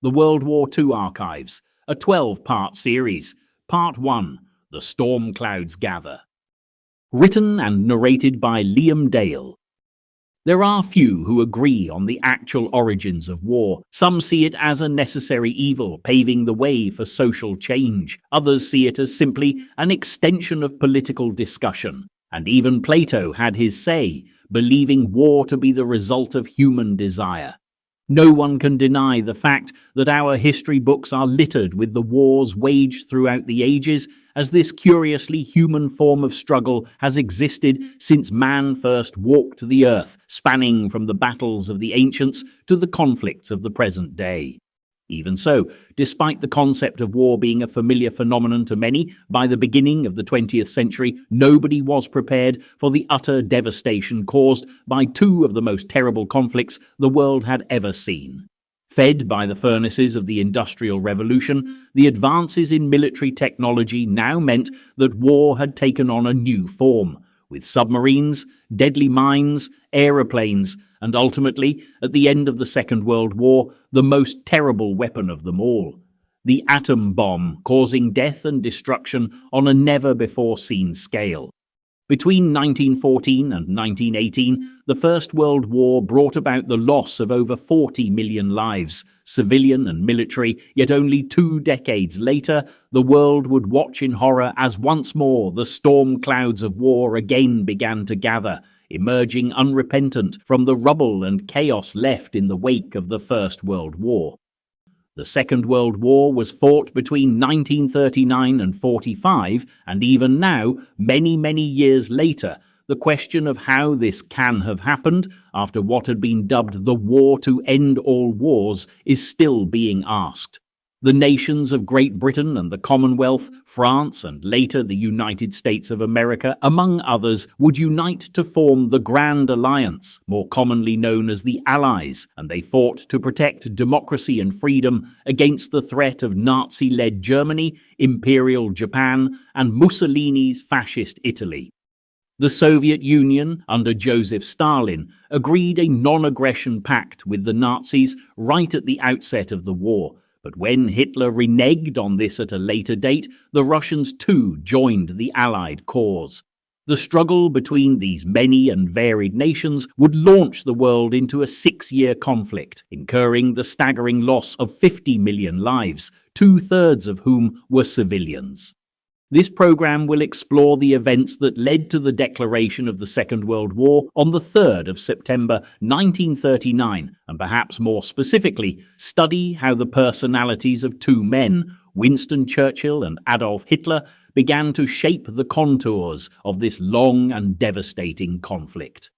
The World War II Archives, a 12-part series. Part 1, The Storm Clouds Gather. Written and narrated by Liam Dale. There are few who agree on the actual origins of war. Some see it as a necessary evil, paving the way for social change. Others see it as simply an extension of political discussion. And even Plato had his say, believing war to be the result of human desire. No one can deny the fact that our history books are littered with the wars waged throughout the ages, as this curiously human form of struggle has existed since man first walked the earth, spanning from the battles of the ancients to the conflicts of the present day. Even so, despite the concept of war being a familiar phenomenon to many, by the beginning of the 20th century, nobody was prepared for the utter devastation caused by two of the most terrible conflicts the world had ever seen. Fed by the furnaces of the Industrial Revolution, the advances in military technology now meant that war had taken on a new form, with submarines, deadly mines, aeroplanes, and ultimately, at the end of the Second World War, the most terrible weapon of them all, the atom bomb, causing death and destruction on a never-before-seen scale. Between 1914 and 1918, the First World War brought about the loss of over 40 million lives, civilian and military, yet only 2 decades later, the world would watch in horror as once more the storm clouds of war again began to gather, emerging unrepentant from the rubble and chaos left in the wake of the First World War. The Second World War was fought between 1939 and 45, and even now, many years later, the question of how this can have happened, after what had been dubbed the war to end all wars, is still being asked. The nations of Great Britain and the Commonwealth, France and later the United States of America, among others, would unite to form the Grand Alliance, more commonly known as the Allies, and they fought to protect democracy and freedom against the threat of Nazi-led Germany, Imperial Japan, and Mussolini's fascist Italy. The Soviet Union, under Joseph Stalin, agreed a non-aggression pact with the Nazis right at the outset of the war. But when Hitler reneged on this at a later date, the Russians too joined the Allied cause. The struggle between these many and varied nations would launch the world into a 6-year conflict, incurring the staggering loss of 50 million lives, 2/3 of whom were civilians. This program will explore the events that led to the declaration of the Second World War on the 3rd of September 1939, and perhaps more specifically, study how the personalities of two men, Winston Churchill and Adolf Hitler, began to shape the contours of this long and devastating conflict.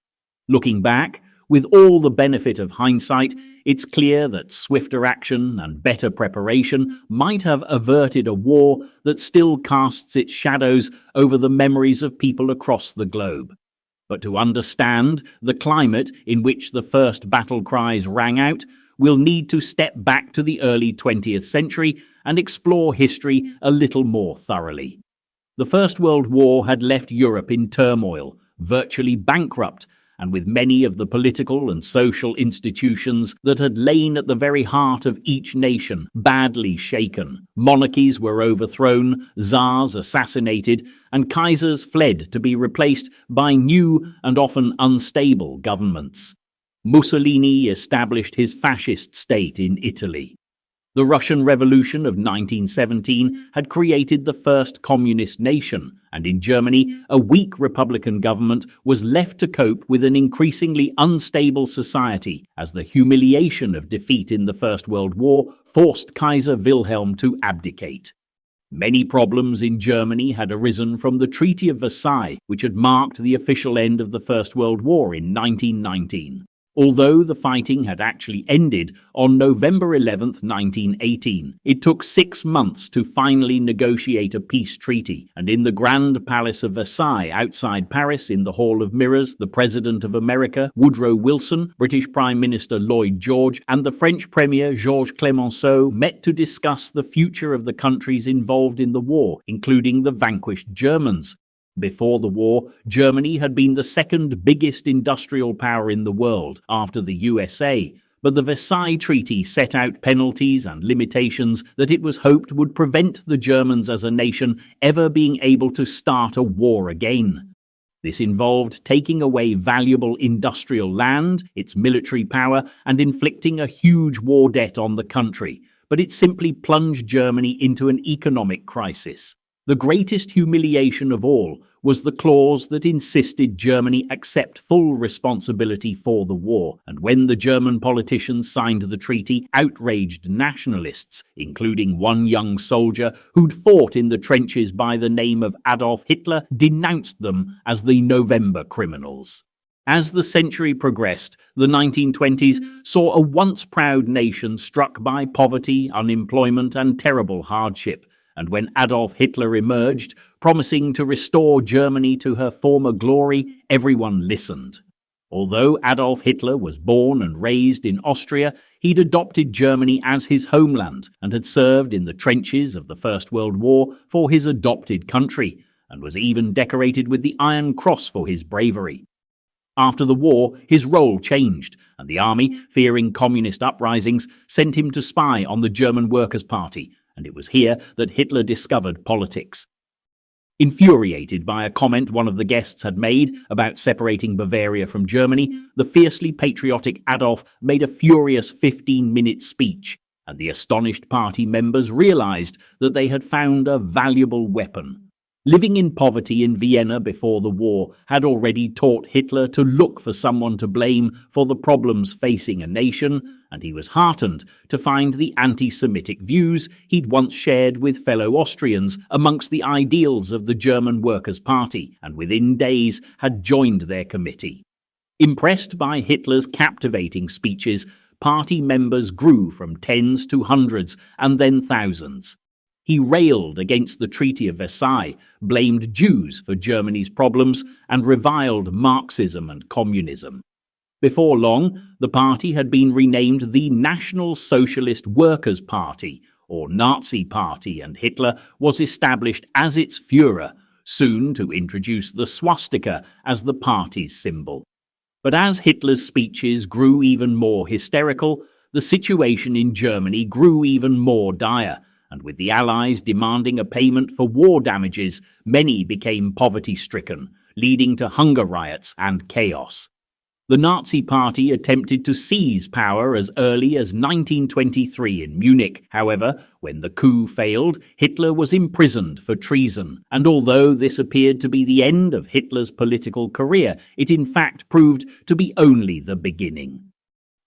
Looking back, with all the benefit of hindsight, it's clear that swifter action and better preparation might have averted a war that still casts its shadows over the memories of people across the globe. But to understand the climate in which the first battle cries rang out, we'll need to step back to the early 20th century and explore history a little more thoroughly. The First World War had left Europe in turmoil, virtually bankrupt, and with many of the political and social institutions that had lain at the very heart of each nation badly shaken. Monarchies were overthrown, czars assassinated, and kaisers fled to be replaced by new and often unstable governments. Mussolini established his fascist state in Italy. The Russian Revolution of 1917 had created the first communist nation, and in Germany, a weak republican government was left to cope with an increasingly unstable society as the humiliation of defeat in the First World War forced Kaiser Wilhelm to abdicate. Many problems in Germany had arisen from the Treaty of Versailles, which had marked the official end of the First World War in 1919. Although the fighting had actually ended on November 11, 1918, it took 6 months to finally negotiate a peace treaty, and in the Grand Palace of Versailles outside Paris in the Hall of Mirrors, the President of America, Woodrow Wilson, British Prime Minister Lloyd George, and the French Premier Georges Clemenceau met to discuss the future of the countries involved in the war, including the vanquished Germans. Before the war, Germany had been the second biggest industrial power in the world after the USA, but the Versailles Treaty set out penalties and limitations that it was hoped would prevent the Germans as a nation ever being able to start a war again. This involved taking away valuable industrial land, its military power, and inflicting a huge war debt on the country, but it simply plunged Germany into an economic crisis. The greatest humiliation of all was the clause that insisted Germany accept full responsibility for the war, and when the German politicians signed the treaty, outraged nationalists, including one young soldier who'd fought in the trenches by the name of Adolf Hitler, denounced them as the November criminals. As the century progressed, the 1920s saw a once proud nation struck by poverty, unemployment, and terrible hardship. And when Adolf Hitler emerged, promising to restore Germany to her former glory, everyone listened. Although Adolf Hitler was born and raised in Austria, he'd adopted Germany as his homeland and had served in the trenches of the First World War for his adopted country, and was even decorated with the Iron Cross for his bravery. After the war, his role changed, and the army, fearing communist uprisings, sent him to spy on the German Workers' Party, and it was here that Hitler discovered politics. Infuriated by a comment one of the guests had made about separating Bavaria from Germany, the fiercely patriotic Adolf made a furious 15-minute speech, and the astonished party members realized that they had found a valuable weapon. Living in poverty in Vienna before the war had already taught Hitler to look for someone to blame for the problems facing a nation, and he was heartened to find the anti-Semitic views he'd once shared with fellow Austrians amongst the ideals of the German Workers' Party, and within days had joined their committee. Impressed by Hitler's captivating speeches, party members grew from tens to hundreds and then thousands. He railed against the Treaty of Versailles, blamed Jews for Germany's problems, and reviled Marxism and communism. Before long, the party had been renamed the National Socialist Workers' Party, or Nazi Party, and Hitler was established as its Führer, soon to introduce the swastika as the party's symbol. But as Hitler's speeches grew even more hysterical, the situation in Germany grew even more dire, and with the Allies demanding a payment for war damages, many became poverty-stricken, leading to hunger riots and chaos. The Nazi Party attempted to seize power as early as 1923 in Munich. However, when the coup failed, Hitler was imprisoned for treason, and although this appeared to be the end of Hitler's political career, it in fact proved to be only the beginning.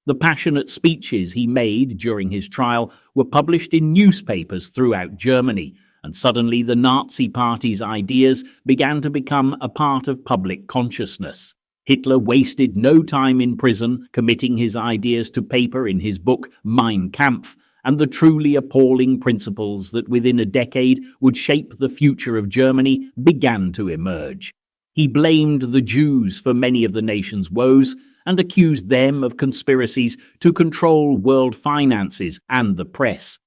The passionate speeches he made during his trial were published in newspapers throughout Germany, and suddenly the Nazi Party's ideas began to become a part of public consciousness. Hitler wasted no time in prison, committing his ideas to paper in his book Mein Kampf, and the truly appalling principles that within a decade would shape the future of Germany began to emerge. He blamed the Jews for many of the nation's woes, and accused them of conspiracies to control world finances and the press.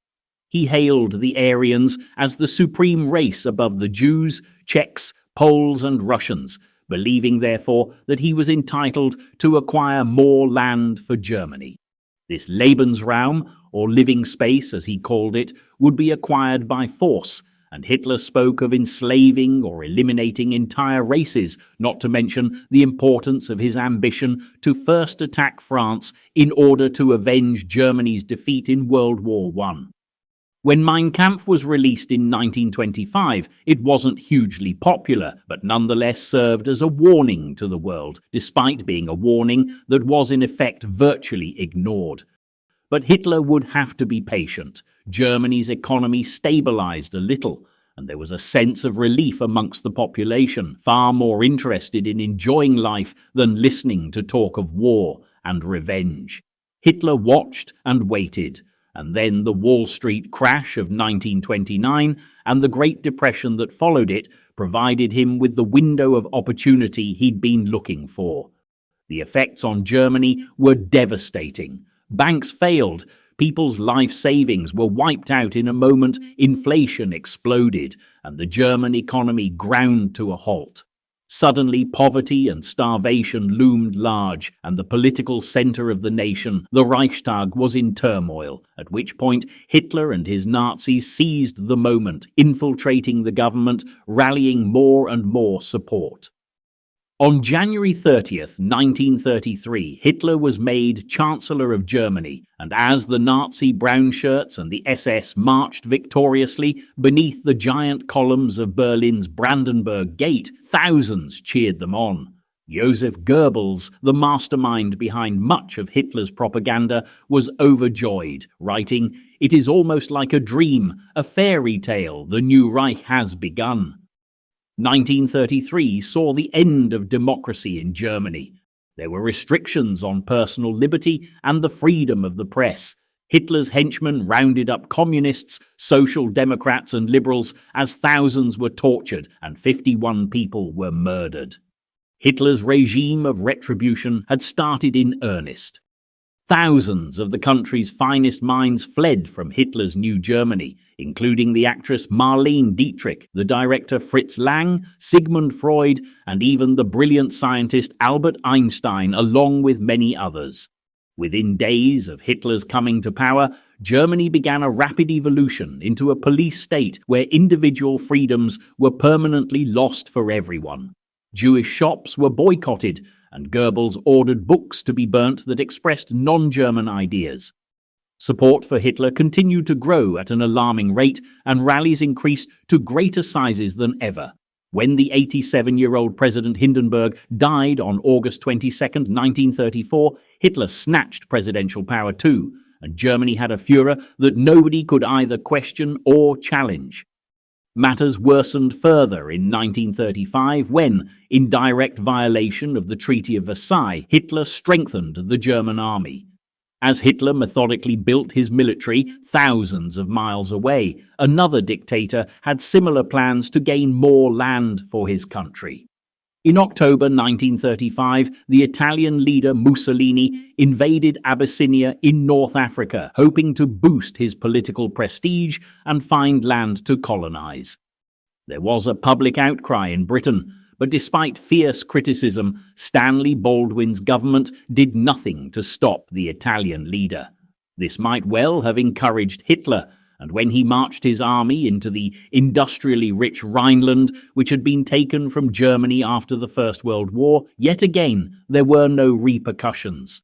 He hailed the Aryans as the supreme race above the Jews, Czechs, Poles, and Russians, believing therefore that he was entitled to acquire more land for Germany. This Lebensraum, or living space as he called it, would be acquired by force, and Hitler spoke of enslaving or eliminating entire races, not to mention the importance of his ambition to first attack France in order to avenge Germany's defeat in World War I. When Mein Kampf was released in 1925, it wasn't hugely popular, but nonetheless served as a warning to the world, despite being a warning that was in effect virtually ignored. But Hitler would have to be patient. Germany's economy stabilized a little, and there was a sense of relief amongst the population, far more interested in enjoying life than listening to talk of war and revenge. Hitler watched and waited, and then the Wall Street crash of 1929 and the Great Depression that followed it provided him with the window of opportunity he'd been looking for. The effects on Germany were devastating. Banks failed, people's life savings were wiped out in a moment, inflation exploded, and the German economy ground to a halt. Suddenly, poverty and starvation loomed large, and the political center of the nation, the Reichstag, was in turmoil, at which point Hitler and his Nazis seized the moment, infiltrating the government, rallying more and more support. On January 30th, 1933, Hitler was made Chancellor of Germany, and as the Nazi brownshirts and the SS marched victoriously beneath the giant columns of Berlin's Brandenburg Gate, thousands cheered them on. Joseph Goebbels, the mastermind behind much of Hitler's propaganda, was overjoyed, writing, "It is almost like a dream, a fairy tale. The new Reich has begun." 1933 saw the end of democracy in Germany. There were restrictions on personal liberty and the freedom of the press. Hitler's henchmen rounded up communists, social democrats and liberals as thousands were tortured and 51 people were murdered. Hitler's regime of retribution had started in earnest. Thousands of the country's finest minds fled from Hitler's New Germany, including the actress Marlene Dietrich, the director Fritz Lang, Sigmund Freud, and even the brilliant scientist Albert Einstein, along with many others. Within days of Hitler's coming to power, Germany began a rapid evolution into a police state where individual freedoms were permanently lost for everyone. Jewish shops were boycotted, and Goebbels ordered books to be burnt that expressed non-German ideas. Support for Hitler continued to grow at an alarming rate, and rallies increased to greater sizes than ever. When the 87-year-old President Hindenburg died on August 22, 1934, Hitler snatched presidential power too, and Germany had a Führer that nobody could either question or challenge. Matters worsened further in 1935 when, in direct violation of the Treaty of Versailles, Hitler strengthened the German army. As Hitler methodically built his military thousands of miles away, another dictator had similar plans to gain more land for his country. In October 1935, the Italian leader Mussolini invaded Abyssinia in North Africa, hoping to boost his political prestige and find land to colonize. There was a public outcry in Britain, but despite fierce criticism, Stanley Baldwin's government did nothing to stop the Italian leader. This might well have encouraged Hitler, and when he marched his army into the industrially rich Rhineland, which had been taken from Germany after the First World War, yet again there were no repercussions.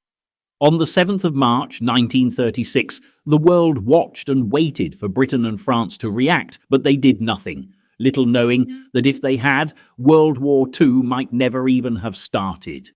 On the 7th of March 1936, the world watched and waited for Britain and France to react, but they did nothing, little knowing that if they had, World War II might never even have started.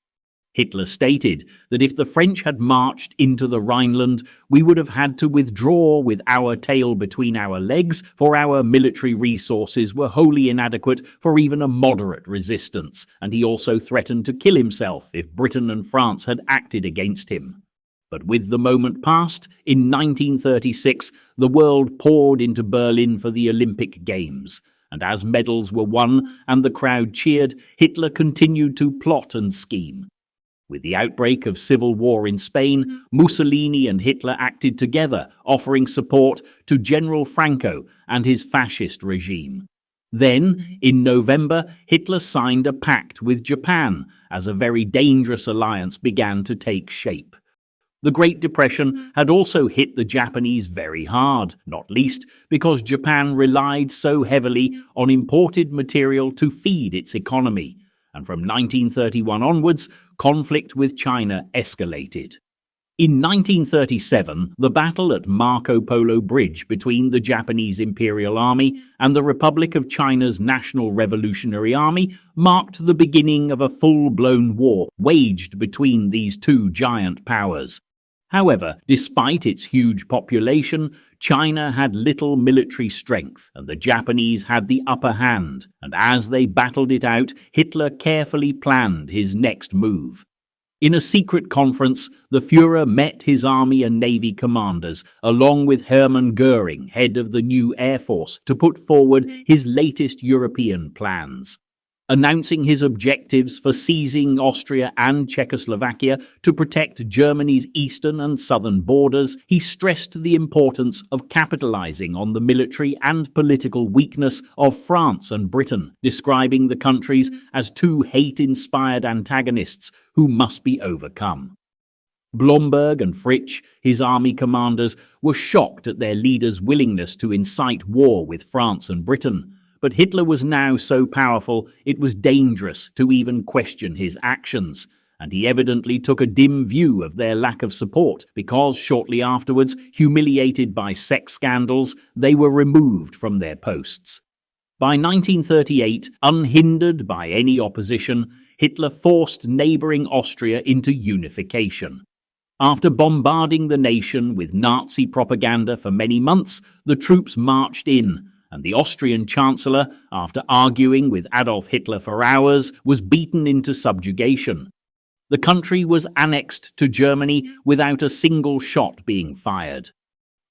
Hitler stated that if the French had marched into the Rhineland, we would have had to withdraw with our tail between our legs, for our military resources were wholly inadequate for even a moderate resistance, and he also threatened to kill himself if Britain and France had acted against him. But with the moment past, in 1936, the world poured into Berlin for the Olympic Games, and as medals were won and the crowd cheered, Hitler continued to plot and scheme. With the outbreak of civil war in Spain, Mussolini and Hitler acted together, offering support to General Franco and his fascist regime. Then, in November, Hitler signed a pact with Japan as a very dangerous alliance began to take shape. The Great Depression had also hit the Japanese very hard, not least because Japan relied so heavily on imported material to feed its economy. And from 1931 onwards, conflict with China escalated. In 1937, the battle at Marco Polo Bridge between the Japanese Imperial Army and the Republic of China's National Revolutionary Army marked the beginning of a full-blown war waged between these two giant powers. However, despite its huge population, China had little military strength, and the Japanese had the upper hand, and as they battled it out, Hitler carefully planned his next move. In a secret conference, the Führer met his army and navy commanders, along with Hermann Göring, head of the new Air Force, to put forward his latest European plans. Announcing his objectives for seizing Austria and Czechoslovakia to protect Germany's eastern and southern borders, he stressed the importance of capitalizing on the military and political weakness of France and Britain, describing the countries as two hate-inspired antagonists who must be overcome. Blomberg and Fritsch, his army commanders, were shocked at their leader's willingness to incite war with France and Britain. But Hitler was now so powerful it was dangerous to even question his actions, and he evidently took a dim view of their lack of support because shortly afterwards, humiliated by sex scandals, they were removed from their posts. By 1938, unhindered by any opposition, Hitler forced neighbouring Austria into unification. After bombarding the nation with Nazi propaganda for many months, the troops marched in, and the Austrian Chancellor, after arguing with Adolf Hitler for hours, was beaten into subjugation. The country was annexed to Germany without a single shot being fired.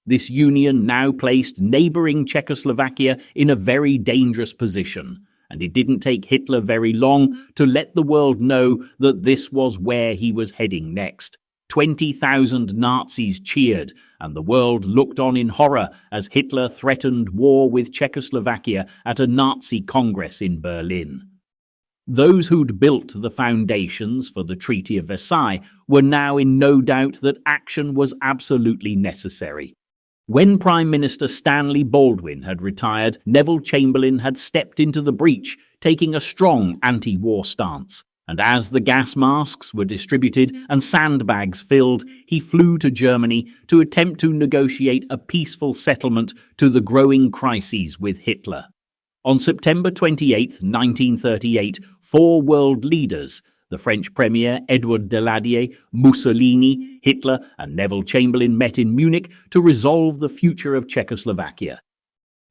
This union now placed neighbouring Czechoslovakia in a very dangerous position, and it didn't take Hitler very long to let the world know that this was where he was heading next. 20,000 Nazis cheered, and the world looked on in horror as Hitler threatened war with Czechoslovakia at a Nazi Congress in Berlin. Those who'd built the foundations for the Treaty of Versailles were now in no doubt that action was absolutely necessary. When Prime Minister Stanley Baldwin had retired, Neville Chamberlain had stepped into the breach, taking a strong anti-war stance. And as the gas masks were distributed and sandbags filled, he flew to Germany to attempt to negotiate a peaceful settlement to the growing crises with Hitler. On September 28, 1938, 4 world leaders, the French Premier Edouard Daladier, Mussolini, Hitler, and Neville Chamberlain met in Munich to resolve the future of Czechoslovakia.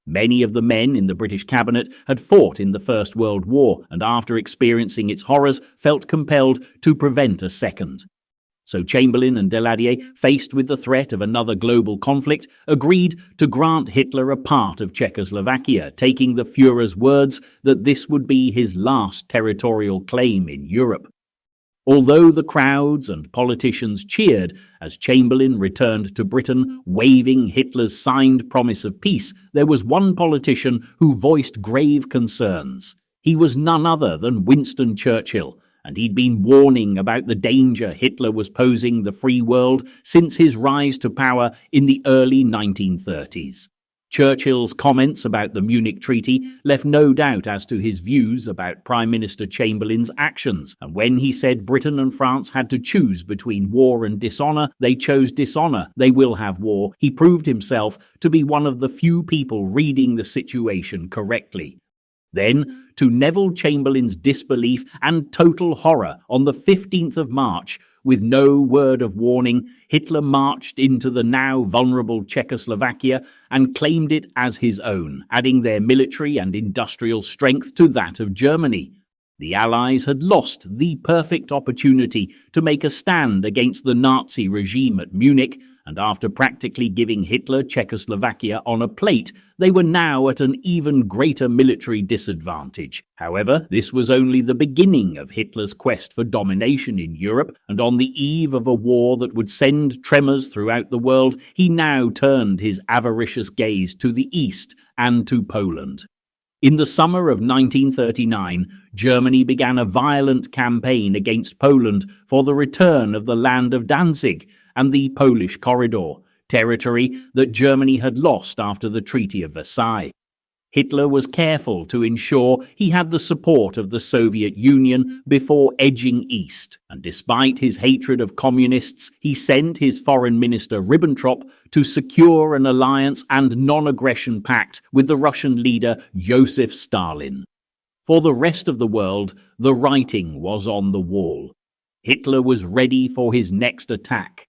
Many of the men in the British cabinet had fought in the First World War and after experiencing its horrors felt compelled to prevent a second. So Chamberlain and Daladier, faced with the threat of another global conflict, agreed to grant Hitler a part of Czechoslovakia, taking the Führer's words that this would be his last territorial claim in Europe. Although the crowds and politicians cheered as Chamberlain returned to Britain, waving Hitler's signed promise of peace, there was one politician who voiced grave concerns. He was none other than Winston Churchill, and he'd been warning about the danger Hitler was posing the free world since his rise to power in the early 1930s. Churchill's comments about the Munich Treaty left no doubt as to his views about Prime Minister Chamberlain's actions, and when he said Britain and France had to choose between war and dishonour, they chose dishonour. They will have war. He proved himself to be one of the few people reading the situation correctly. Then, to Neville Chamberlain's disbelief and total horror, on the 15th of March, with no word of warning, Hitler marched into the now vulnerable Czechoslovakia and claimed it as his own, adding their military and industrial strength to that of Germany. The Allies had lost the perfect opportunity to make a stand against the Nazi regime at Munich, and after practically giving Hitler Czechoslovakia on a plate, they were now at an even greater military disadvantage. However, this was only the beginning of Hitler's quest for domination in Europe, and on the eve of a war that would send tremors throughout the world, he now turned his avaricious gaze to the east and to Poland. In the summer of 1939, Germany began a violent campaign against Poland for the return of the land of Danzig and the Polish corridor, territory that Germany had lost after the Treaty of Versailles. Hitler was careful to ensure he had the support of the Soviet Union before edging east, and despite his hatred of communists, he sent his foreign minister Ribbentrop to secure an alliance and non-aggression pact with the Russian leader Joseph Stalin. For the rest of the world, the writing was on the wall. Hitler was ready for his next attack.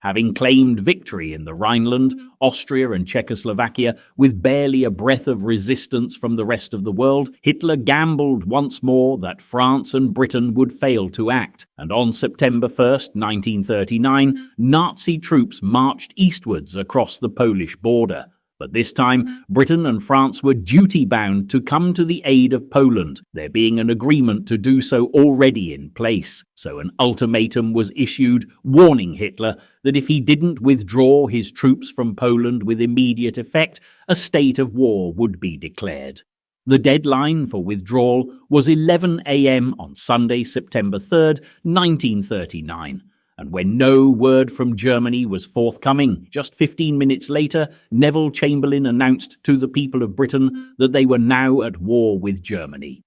Having claimed victory in the Rhineland, Austria and Czechoslovakia, with barely a breath of resistance from the rest of the world, Hitler gambled once more that France and Britain would fail to act, and on September 1st, 1939, Nazi troops marched eastwards across the Polish border. But this time, Britain and France were duty-bound to come to the aid of Poland, there being an agreement to do so already in place. So an ultimatum was issued warning Hitler that if he didn't withdraw his troops from Poland with immediate effect, a state of war would be declared. The deadline for withdrawal was 11 a.m. on Sunday, September 3rd, 1939. And when no word from Germany was forthcoming, just 15 minutes later, Neville Chamberlain announced to the people of Britain that they were now at war with Germany.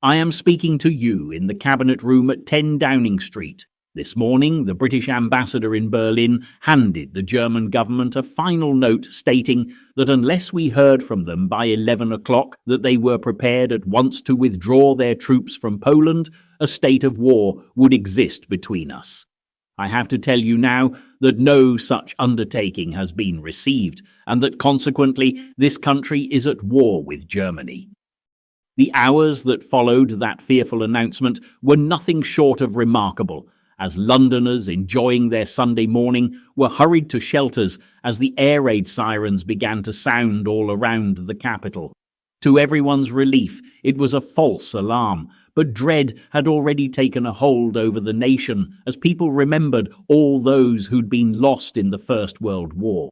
I am speaking to you in the Cabinet Room at 10 Downing Street. This morning, the British ambassador in Berlin handed the German government a final note stating that unless we heard from them by 11 o'clock that they were prepared at once to withdraw their troops from Poland, a state of war would exist between us. I have to tell you now that no such undertaking has been received, and that consequently this country is at war with Germany. The hours that followed that fearful announcement were nothing short of remarkable, as Londoners enjoying their Sunday morning were hurried to shelters as the air raid sirens began to sound all around the capital. To everyone's relief, it was a false alarm, but dread had already taken a hold over the nation as people remembered all those who'd been lost in the First World War.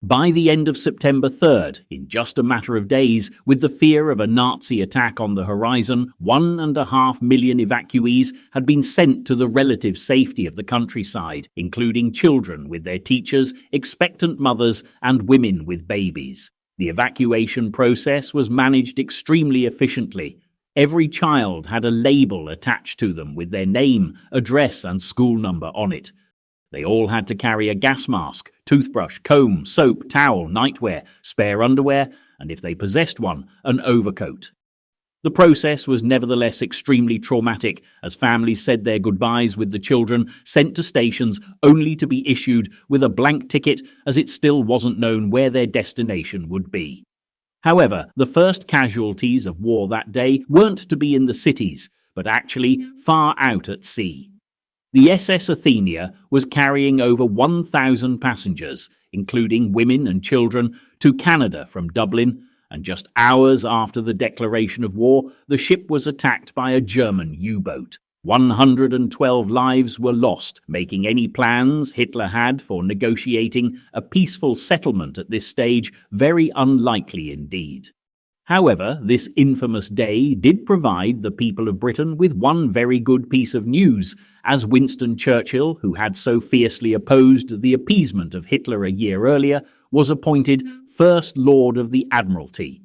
By the end of September 3rd, in just a matter of days, with the fear of a Nazi attack on the horizon, 1.5 million evacuees had been sent to the relative safety of the countryside, including children with their teachers, expectant mothers, and women with babies. The evacuation process was managed extremely efficiently. Every child had a label attached to them with their name, address, and school number on it. They all had to carry a gas mask, toothbrush, comb, soap, towel, nightwear, spare underwear, and if they possessed one, an overcoat. The process was nevertheless extremely traumatic, as families said their goodbyes with the children sent to stations only to be issued with a blank ticket, as it still wasn't known where their destination would be. However, the first casualties of war that day weren't to be in the cities, but actually far out at sea. The SS Athenia was carrying over 1,000 passengers, including women and children, to Canada from Dublin, and just hours after the declaration of war, the ship was attacked by a German U-boat. 112 lives were lost, making any plans Hitler had for negotiating a peaceful settlement at this stage very unlikely indeed. However, this infamous day did provide the people of Britain with one very good piece of news, as Winston Churchill, who had so fiercely opposed the appeasement of Hitler a year earlier, was appointed First Lord of the Admiralty.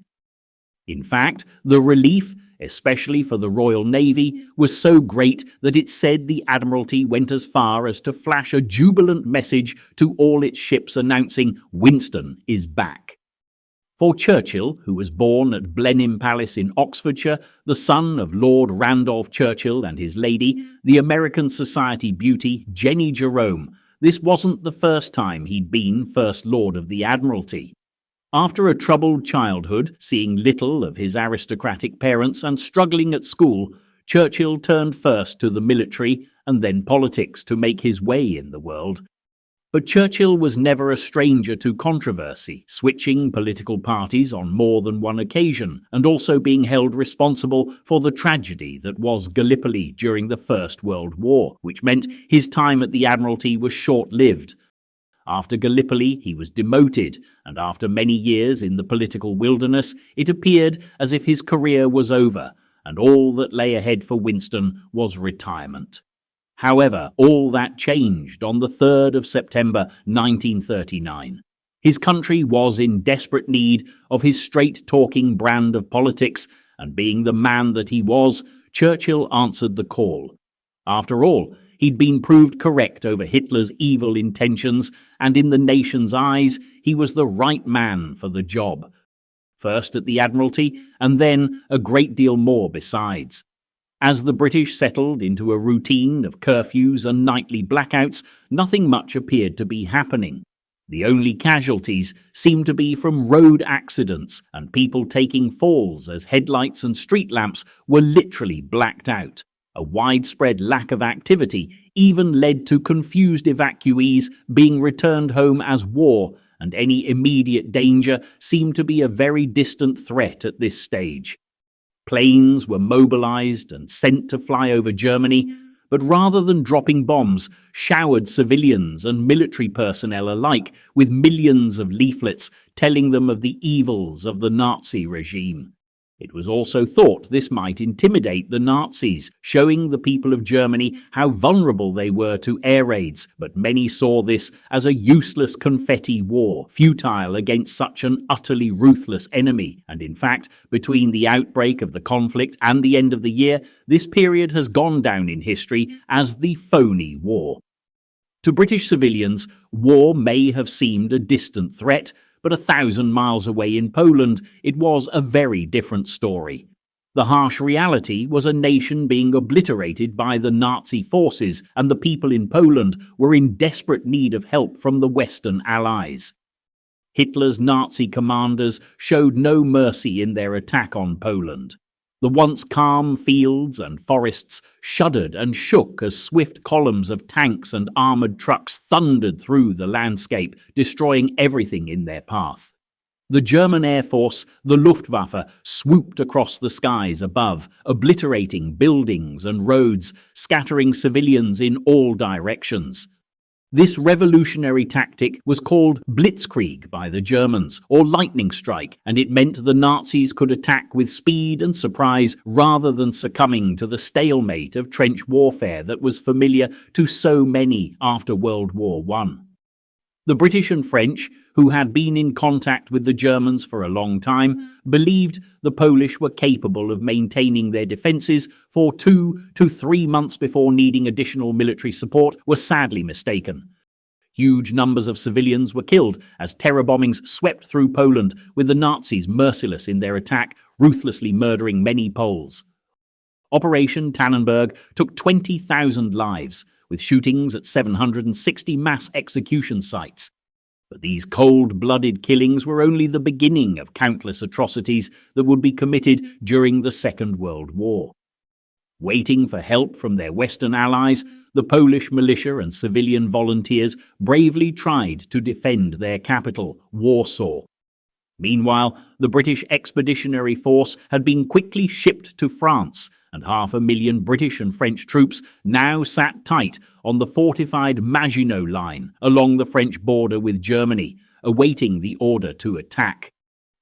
In fact, the relief, especially for the Royal Navy, was so great that it said the Admiralty went as far as to flash a jubilant message to all its ships announcing Winston is back. For Churchill, who was born at Blenheim Palace in Oxfordshire, the son of Lord Randolph Churchill and his lady, the American society beauty Jenny Jerome, this wasn't the first time he'd been First Lord of the Admiralty. After a troubled childhood, seeing little of his aristocratic parents and struggling at school, Churchill turned first to the military and then politics to make his way in the world. But Churchill was never a stranger to controversy, switching political parties on more than one occasion, and also being held responsible for the tragedy that was Gallipoli during the First World War, which meant his time at the Admiralty was short-lived. After Gallipoli, he was demoted, and after many years in the political wilderness, it appeared as if his career was over, and all that lay ahead for Winston was retirement. However, all that changed on the 3rd of September 1939. His country was in desperate need of his straight-talking brand of politics, and being the man that he was, Churchill answered the call. After all, he'd been proved correct over Hitler's evil intentions, and in the nation's eyes, he was the right man for the job. First at the Admiralty, and then a great deal more besides. As the British settled into a routine of curfews and nightly blackouts, nothing much appeared to be happening. The only casualties seemed to be from road accidents and people taking falls as headlights and street lamps were literally blacked out. A widespread lack of activity even led to confused evacuees being returned home as war and any immediate danger seemed to be a very distant threat at this stage. Planes were mobilized and sent to fly over Germany, but rather than dropping bombs, showered civilians and military personnel alike with millions of leaflets telling them of the evils of the Nazi regime. It was also thought this might intimidate the Nazis, showing the people of Germany how vulnerable they were to air raids, but many saw this as a useless confetti war, futile against such an utterly ruthless enemy. And in fact, between the outbreak of the conflict and the end of the year, this period has gone down in history as the phony war. To British civilians, war may have seemed a distant threat, but 1,000 miles away in Poland, it was a very different story. The harsh reality was a nation being obliterated by the Nazi forces, and the people in Poland were in desperate need of help from the Western Allies. Hitler's Nazi commanders showed no mercy in their attack on Poland. The once calm fields and forests shuddered and shook as swift columns of tanks and armoured trucks thundered through the landscape, destroying everything in their path. The German Air Force, the Luftwaffe, swooped across the skies above, obliterating buildings and roads, scattering civilians in all directions. This revolutionary tactic was called blitzkrieg by the Germans, or lightning strike, and it meant the Nazis could attack with speed and surprise rather than succumbing to the stalemate of trench warfare that was familiar to so many after World War I. The British and French, who had been in contact with the Germans for a long time, believed the Polish were capable of maintaining their defences for 2 to 3 months before needing additional military support were sadly mistaken. Huge numbers of civilians were killed as terror bombings swept through Poland, with the Nazis merciless in their attack, ruthlessly murdering many Poles. Operation Tannenberg took 20,000 lives, with shootings at 760 mass execution sites. But these cold-blooded killings were only the beginning of countless atrocities that would be committed during the Second World War. Waiting for help from their Western allies, the Polish militia and civilian volunteers bravely tried to defend their capital, Warsaw. Meanwhile, the British Expeditionary Force had been quickly shipped to France, and 500,000 British and French troops now sat tight on the fortified Maginot Line along the French border with Germany, awaiting the order to attack.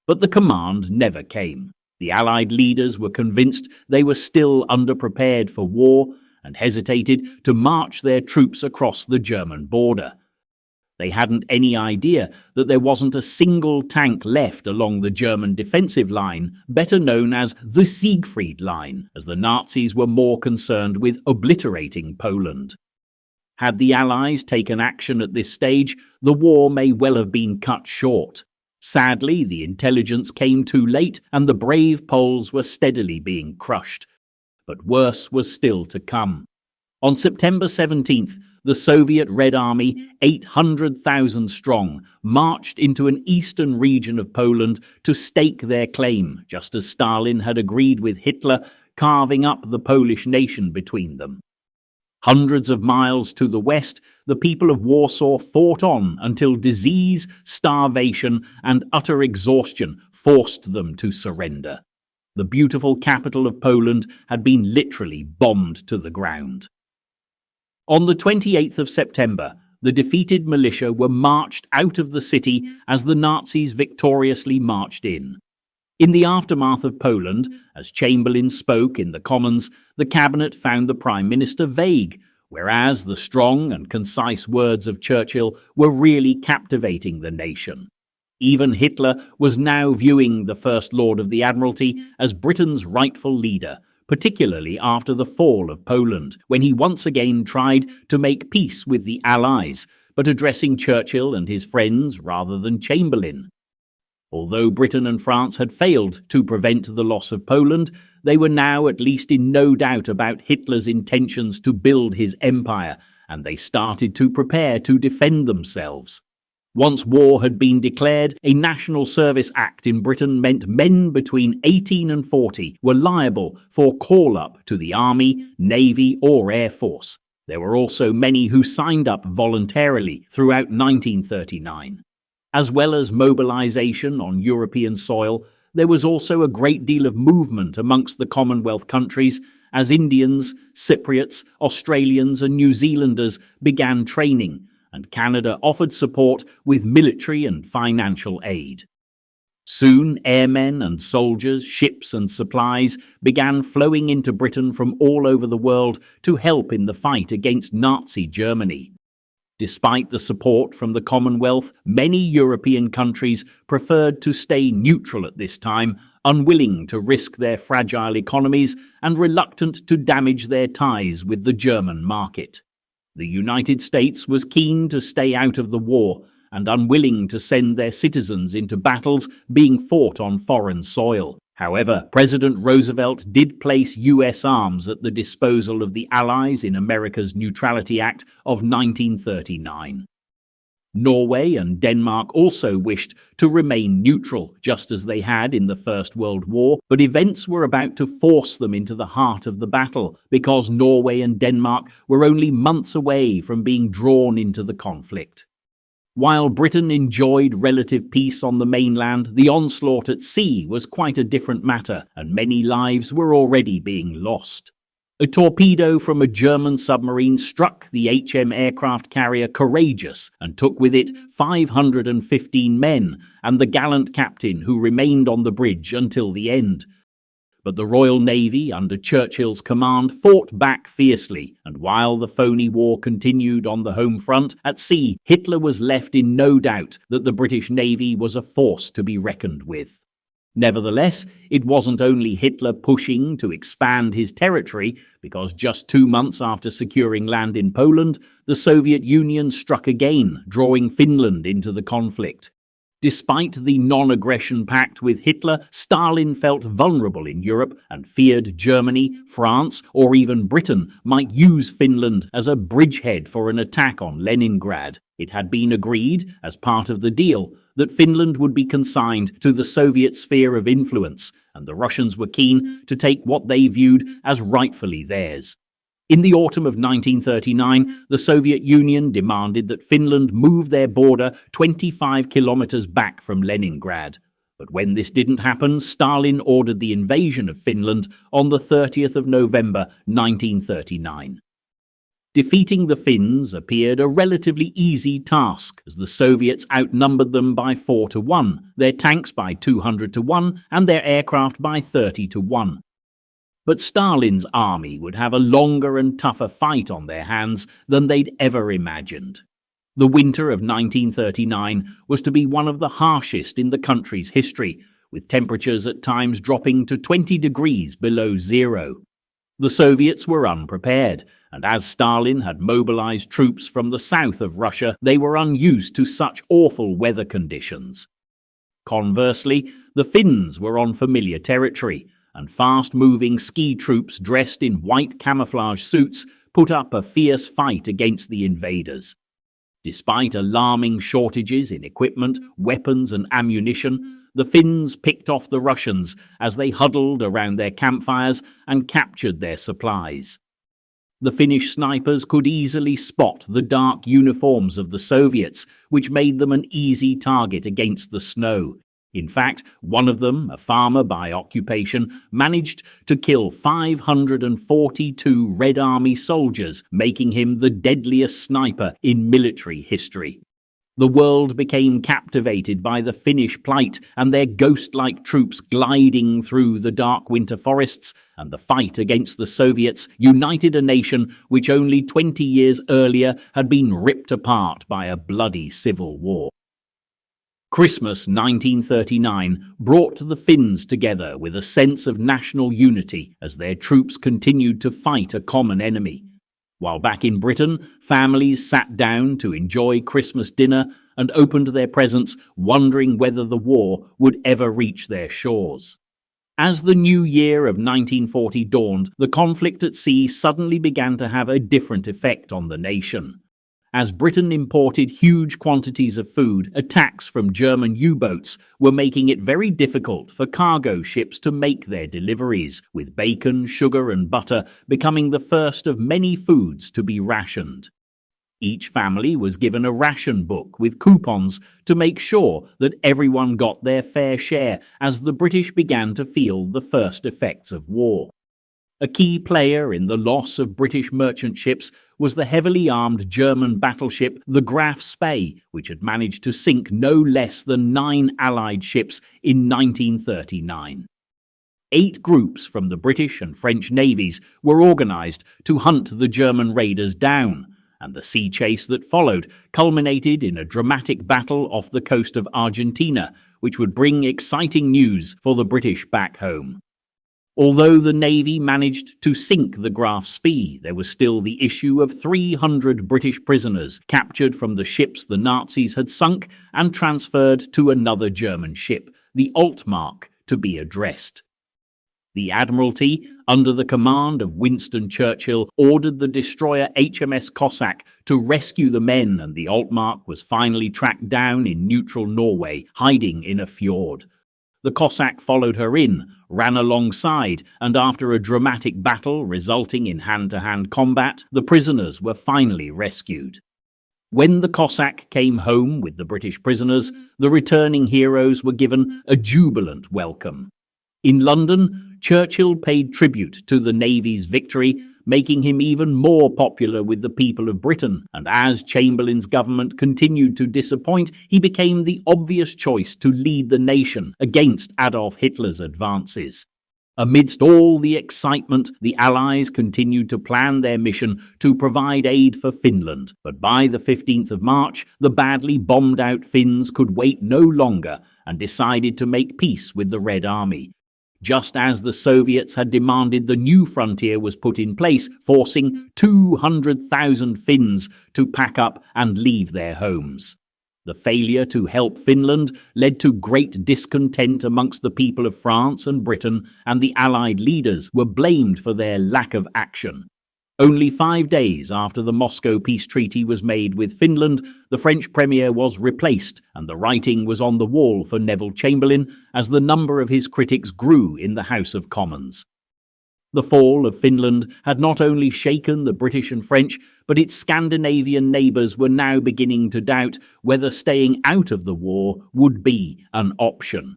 But the command never came. The Allied leaders were convinced they were still underprepared for war and hesitated to march their troops across the German border. They hadn't any idea that there wasn't a single tank left along the German defensive line, better known as the Siegfried Line, as the Nazis were more concerned with obliterating Poland. Had the Allies taken action at this stage, the war may well have been cut short. Sadly, the intelligence came too late, and the brave Poles were steadily being crushed. But worse was still to come. On September 17th, the Soviet Red Army, 800,000 strong, marched into an eastern region of Poland to stake their claim, just as Stalin had agreed with Hitler, carving up the Polish nation between them. Hundreds of miles to the west, the people of Warsaw fought on until disease, starvation, and utter exhaustion forced them to surrender. The beautiful capital of Poland had been literally bombed to the ground. On the 28th of September, the defeated militia were marched out of the city as the Nazis victoriously marched in. In the aftermath of Poland, as Chamberlain spoke in the Commons, the cabinet found the Prime Minister vague, whereas the strong and concise words of Churchill were really captivating the nation. Even Hitler was now viewing the First Lord of the Admiralty as Britain's rightful leader, particularly after the fall of Poland, when he once again tried to make peace with the Allies, but addressing Churchill and his friends rather than Chamberlain. Although Britain and France had failed to prevent the loss of Poland, they were now at least in no doubt about Hitler's intentions to build his empire, and they started to prepare to defend themselves. Once war had been declared, a National Service Act in Britain meant men between 18 and 40 were liable for call-up to the Army, Navy or Air Force. There were also many who signed up voluntarily throughout 1939. As well as mobilization on European soil, there was also a great deal of movement amongst the Commonwealth countries as Indians, Cypriots, Australians and New Zealanders began training, and Canada offered support with military and financial aid. Soon, airmen and soldiers, ships and supplies began flowing into Britain from all over the world to help in the fight against Nazi Germany. Despite the support from the Commonwealth, many European countries preferred to stay neutral at this time, unwilling to risk their fragile economies and reluctant to damage their ties with the German market. The United States was keen to stay out of the war and unwilling to send their citizens into battles being fought on foreign soil. However, President Roosevelt did place U.S. arms at the disposal of the Allies in America's Neutrality Act of 1939. Norway and Denmark also wished to remain neutral, just as they had in the First World War, but events were about to force them into the heart of the battle, because Norway and Denmark were only months away from being drawn into the conflict. While Britain enjoyed relative peace on the mainland, the onslaught at sea was quite a different matter, and many lives were already being lost. A torpedo from a German submarine struck the HM aircraft carrier Courageous and took with it 515 men and the gallant captain who remained on the bridge until the end. But the Royal Navy, under Churchill's command, fought back fiercely, and while the phony war continued on the home front, at sea, Hitler was left in no doubt that the British Navy was a force to be reckoned with. Nevertheless, it wasn't only Hitler pushing to expand his territory, because just 2 months after securing land in Poland, the Soviet Union struck again, drawing Finland into the conflict. Despite the non-aggression pact with Hitler, Stalin felt vulnerable in Europe and feared Germany, France, or even Britain might use Finland as a bridgehead for an attack on Leningrad. It had been agreed, as part of the deal, that Finland would be consigned to the Soviet sphere of influence, and the Russians were keen to take what they viewed as rightfully theirs. In the autumn of 1939, the Soviet Union demanded that Finland move their border 25 kilometers back from Leningrad. But when this didn't happen, Stalin ordered the invasion of Finland on the 30th of November 1939. Defeating the Finns appeared a relatively easy task, as the Soviets outnumbered them by 4-1, their tanks by 200-1, and their aircraft by 30-1. But Stalin's army would have a longer and tougher fight on their hands than they'd ever imagined. The winter of 1939 was to be one of the harshest in the country's history, with temperatures at times dropping to 20 degrees below zero. The Soviets were unprepared, and as Stalin had mobilized troops from the south of Russia, they were unused to such awful weather conditions. Conversely, the Finns were on familiar territory, and fast-moving ski troops dressed in white camouflage suits put up a fierce fight against the invaders. Despite alarming shortages in equipment, weapons and ammunition, the Finns picked off the Russians as they huddled around their campfires and captured their supplies. The Finnish snipers could easily spot the dark uniforms of the Soviets, which made them an easy target against the snow. In fact, one of them, a farmer by occupation, managed to kill 542 Red Army soldiers, making him the deadliest sniper in military history. The world became captivated by the Finnish plight and their ghost-like troops gliding through the dark winter forests, and the fight against the Soviets united a nation which only 20 years earlier had been ripped apart by a bloody civil war. Christmas 1939 brought the Finns together with a sense of national unity as their troops continued to fight a common enemy. While back in Britain, families sat down to enjoy Christmas dinner and opened their presents, wondering whether the war would ever reach their shores. As the new year of 1940 dawned, the conflict at sea suddenly began to have a different effect on the nation. As Britain imported huge quantities of food, attacks from German U-boats were making it very difficult for cargo ships to make their deliveries, with bacon, sugar and butter becoming the first of many foods to be rationed. Each family was given a ration book with coupons to make sure that everyone got their fair share as the British began to feel the first effects of war. A key player in the loss of British merchant ships was the heavily armed German battleship the Graf Spee, which had managed to sink no less than 9 Allied ships in 1939. 8 groups from the British and French navies were organised to hunt the German raiders down, and the sea chase that followed culminated in a dramatic battle off the coast of Argentina, which would bring exciting news for the British back home. Although the Navy managed to sink the Graf Spee, there was still the issue of 300 British prisoners captured from the ships the Nazis had sunk and transferred to another German ship, the Altmark, to be addressed. The Admiralty, under the command of Winston Churchill, ordered the destroyer HMS Cossack to rescue the men, and the Altmark was finally tracked down in neutral Norway, hiding in a fjord. The Cossack followed her in, ran alongside, and after a dramatic battle resulting in hand-to-hand combat, the prisoners were finally rescued. When the Cossack came home with the British prisoners, the returning heroes were given a jubilant welcome. In London, Churchill paid tribute to the Navy's victory, making him even more popular with the people of Britain, and as Chamberlain's government continued to disappoint, he became the obvious choice to lead the nation against Adolf Hitler's advances. Amidst all the excitement, the Allies continued to plan their mission to provide aid for Finland, but by the 15th of March, the badly bombed-out Finns could wait no longer and decided to make peace with the Red Army. Just as the Soviets had demanded, the new frontier was put in place, forcing 200,000 Finns to pack up and leave their homes. The failure to help Finland led to great discontent amongst the people of France and Britain, and the Allied leaders were blamed for their lack of action. Only 5 days after the Moscow Peace Treaty was made with Finland, the French Premier was replaced, and the writing was on the wall for Neville Chamberlain as the number of his critics grew in the House of Commons. The fall of Finland had not only shaken the British and French, but its Scandinavian neighbours were now beginning to doubt whether staying out of the war would be an option.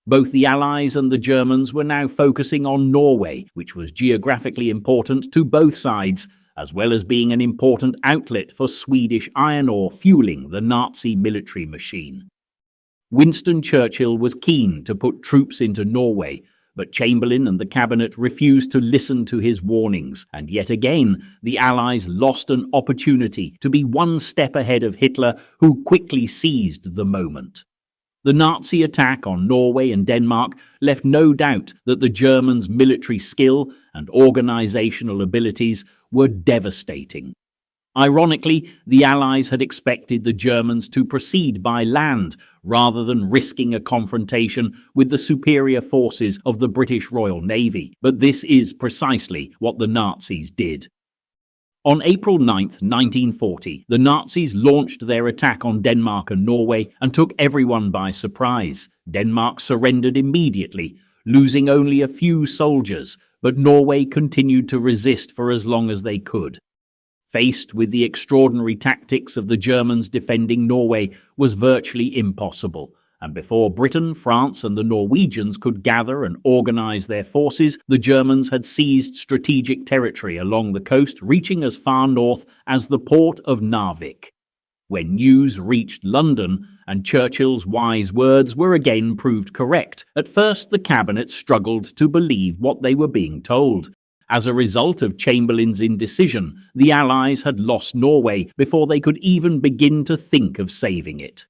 Both the Allies and the Germans were now focusing on Norway, which was geographically important to both sides, as well as being an important outlet for Swedish iron ore fueling the Nazi military machine. Winston Churchill was keen to put troops into Norway, but Chamberlain and the cabinet refused to listen to his warnings, and yet again the Allies lost an opportunity to be one step ahead of Hitler, who quickly seized the moment. The Nazi attack on Norway and Denmark left no doubt that the Germans' military skill and organizational abilities were devastating. Ironically, the Allies had expected the Germans to proceed by land rather than risking a confrontation with the superior forces of the British Royal Navy, but this is precisely what the Nazis did. On April 9, 1940, the Nazis launched their attack on Denmark and Norway and took everyone by surprise. Denmark surrendered immediately, losing only a few soldiers, but Norway continued to resist for as long as they could. Faced with the extraordinary tactics of the Germans, defending Norway was virtually impossible, and before Britain, France, and the Norwegians could gather and organize their forces, the Germans had seized strategic territory along the coast, reaching as far north as the port of Narvik. When news reached London, and Churchill's wise words were again proved correct, at first the cabinet struggled to believe what they were being told. As a result of Chamberlain's indecision, the Allies had lost Norway before they could even begin to think of saving it.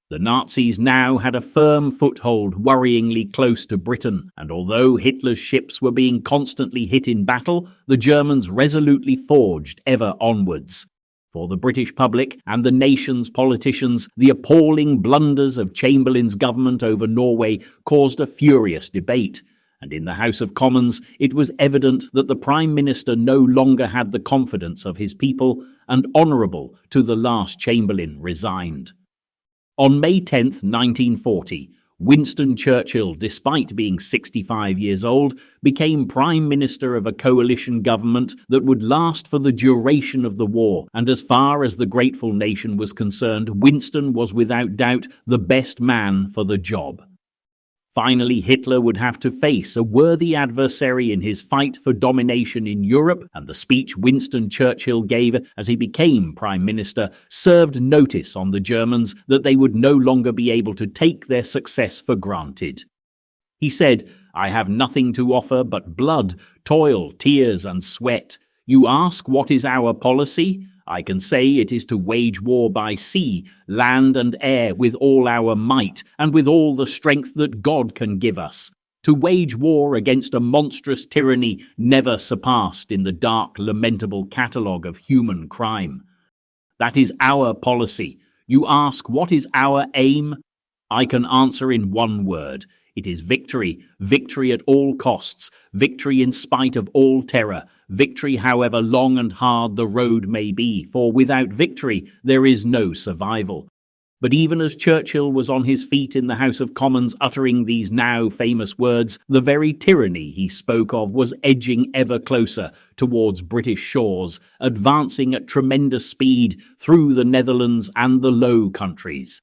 The Nazis now had a firm foothold worryingly close to Britain, and although Hitler's ships were being constantly hit in battle, the Germans resolutely forged ever onwards. For the British public and the nation's politicians, the appalling blunders of Chamberlain's government over Norway caused a furious debate, and in the House of Commons it was evident that the Prime Minister no longer had the confidence of his people, and honourable to the last Chamberlain resigned. On May 10, 1940, Winston Churchill, despite being 65 years old, became Prime Minister of a coalition government that would last for the duration of the war, and as far as the grateful nation was concerned, Winston was without doubt the best man for the job. Finally, Hitler would have to face a worthy adversary in his fight for domination in Europe, and the speech Winston Churchill gave as he became Prime Minister served notice on the Germans that they would no longer be able to take their success for granted. He said, "I have nothing to offer but blood, toil, tears, and sweat. You ask what is our policy? I can say it is to wage war by sea, land, and air with all our might, and with all the strength that God can give us. To wage war against a monstrous tyranny never surpassed in the dark, lamentable catalogue of human crime. That is our policy. You ask what is our aim? I can answer in one word. It is victory, victory at all costs, victory in spite of all terror, victory however long and hard the road may be, for without victory there is no survival." But even as Churchill was on his feet in the House of Commons uttering these now famous words, the very tyranny he spoke of was edging ever closer towards British shores, advancing at tremendous speed through the Netherlands and the Low Countries.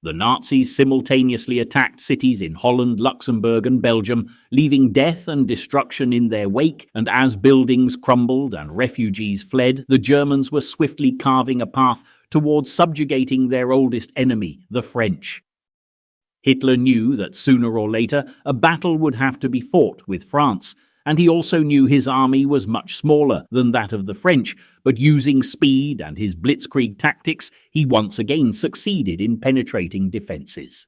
The Nazis simultaneously attacked cities in Holland, Luxembourg, and Belgium, leaving death and destruction in their wake, and as buildings crumbled and refugees fled, the Germans were swiftly carving a path towards subjugating their oldest enemy, the French. Hitler knew that sooner or later a battle would have to be fought with France, and he also knew his army was much smaller than that of the French, but using speed and his blitzkrieg tactics, he once again succeeded in penetrating defences.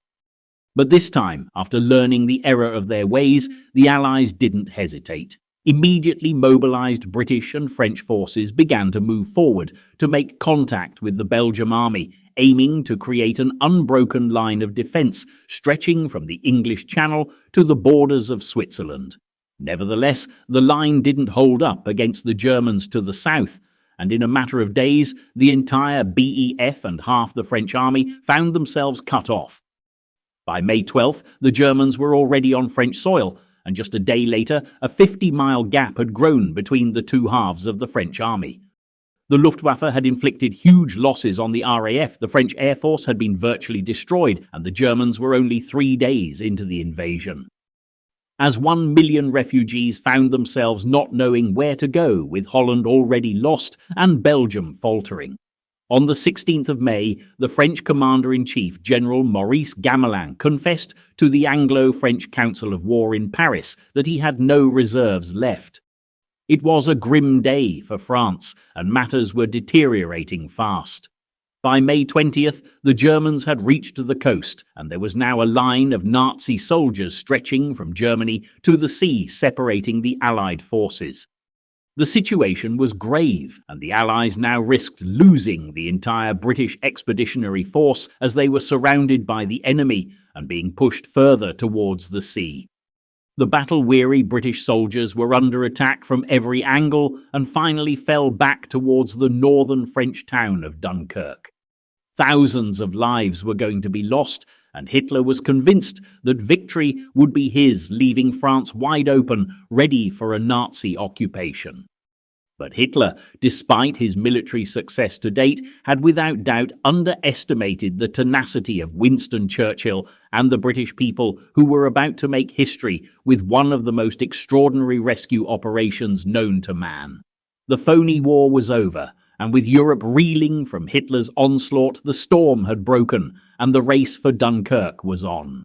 But this time, after learning the error of their ways, the Allies didn't hesitate. Immediately mobilised British and French forces began to move forward to make contact with the Belgian army, aiming to create an unbroken line of defence stretching from the English Channel to the borders of Switzerland. Nevertheless, the line didn't hold up against the Germans to the south, and in a matter of days, the entire BEF and half the French army found themselves cut off. By May 12th, the Germans were already on French soil, and just a day later, a 50-mile gap had grown between the two halves of the French army. The Luftwaffe had inflicted huge losses on the RAF, the French Air Force had been virtually destroyed, and the Germans were only 3 days into the invasion. As 1 million refugees found themselves not knowing where to go, with Holland already lost and Belgium faltering. On the 16th of May, the French Commander-in-Chief, General Maurice Gamelin, confessed to the Anglo-French Council of War in Paris that he had no reserves left. It was a grim day for France, and matters were deteriorating fast. By May 20th, the Germans had reached the coast, and there was now a line of Nazi soldiers stretching from Germany to the sea separating the Allied forces. The situation was grave, and the Allies now risked losing the entire British expeditionary force as they were surrounded by the enemy and being pushed further towards the sea. The battle-weary British soldiers were under attack from every angle and finally fell back towards the northern French town of Dunkirk. Thousands of lives were going to be lost, and Hitler was convinced that victory would be his, leaving France wide open, ready for a Nazi occupation. But Hitler, despite his military success to date, had without doubt underestimated the tenacity of Winston Churchill and the British people, who were about to make history with one of the most extraordinary rescue operations known to man. The phony war was over, and with Europe reeling from Hitler's onslaught, the storm had broken, and the race for Dunkirk was on.